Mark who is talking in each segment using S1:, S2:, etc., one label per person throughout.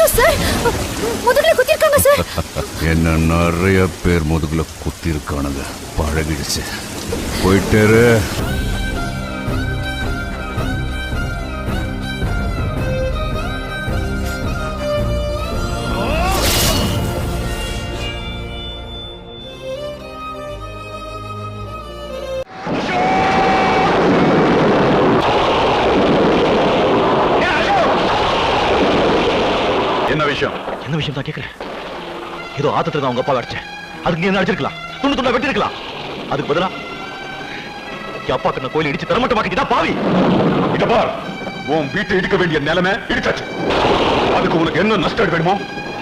S1: ஐயோ சார், முதுகுல குத்தி இருக்காங்க சார்.
S2: என்ன நிறைய பேர் முதுகுல குத்தி இருக்கானுங்க, பழகிடுச்சு. போயிட்டாரு.
S3: என்ன விஷயம் தான் கேக்குறேன். ஏதோ ஆத்தத்துல நான் உங்க அப்பா அடிச்சேன், அதுக்கு நீ என்ன அடிச்சிருக்கலாம், துண்டு துண்டா வெட்டிருக்கலாம். அதுக்கு பதிலா அப்பா கண்ண கோயில் இடிச்சு தரமட்டமாக்கிட்டா பாவி.
S4: இத பார், உன் வீட்டை இடிக்க வேண்டிய நிலைமை இடிச்சாச்சு. அதுக்கு உனக்கு என்ன நஷ்டம் வேணுமோ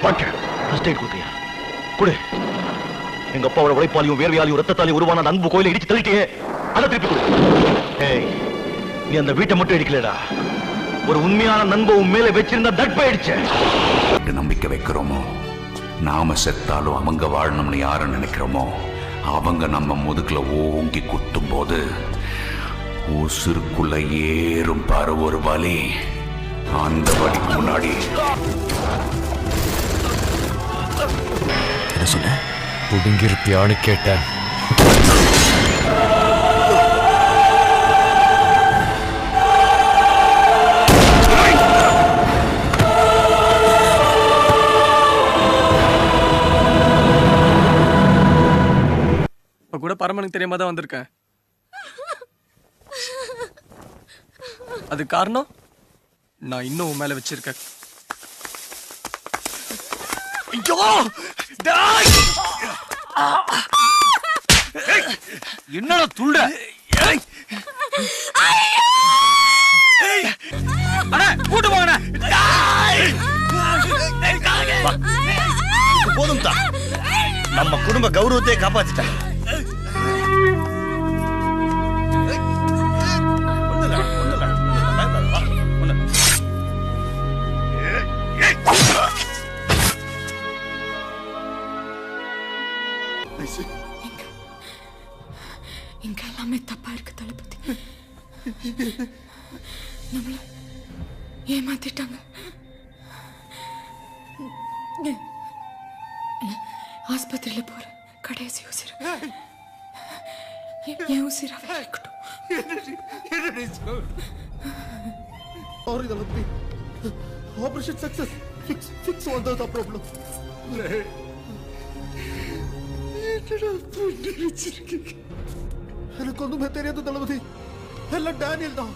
S4: வாங்க.
S3: நஷ்டம் கொடுத்தியா? கொடு. எங்க அப்பாவோட உழைப்பாலையும் வேர்வையாலையும் ரத்தத்தாலையும் உருவான அந்த அன்பு கோயிலை இடிச்சு தள்ளிட்டே, அதை திருப்பி கொடு. ஏய், நீ அந்த வீட்டை மட்டும் இடிக்கலடா, ஒரு உண்மையான நண்பன் மேல வச்சிருந்த தட்பாயிடுச்சு.
S2: நம்பிக்கை வைக்கிறோமோ, நாம செத்தாலும் அவங்க வாழணும்னு யார நினைக்கிறோமோ, அவங்க நம்ம முதுகுல ஓங்கி குத்தும் போது உசுருக்குள்ள ஏறும் பாரு ஒரு வலி. அந்த வலிக்கு முன்னாடி
S5: என்ன சொன்ன? புடுங்கிருப்பியான்னு கேட்டேன்.
S6: கூட பரமனுக்கு தெரியாம தான் வந்திருக்கேன். அது காரணம் நான் இன்னும் உன் மேல வச்சிருக்கேன்.
S5: என்னடா துள்ற? கூட்டு போங்க. போதும் தான், நம்ம குடும்ப கௌரவத்தை காப்பாத்திட்டாங்க.
S1: இங்க எல்லாமே தப்பா இருக்கு தளபதி. நம்மள ஏமாத்திட்டாங்க. ஆஸ்பத்திரியில போற கடைசி உசிர என் உசிராவே இருக்கட்டும்.
S7: Operation success. ஃபிக்ஸ் வந்ததா ப்ராப்ளம். எனக்கு ஒண்ணுமே தெரியாது தளபதி, எல்லாம் டேனியல் தான்.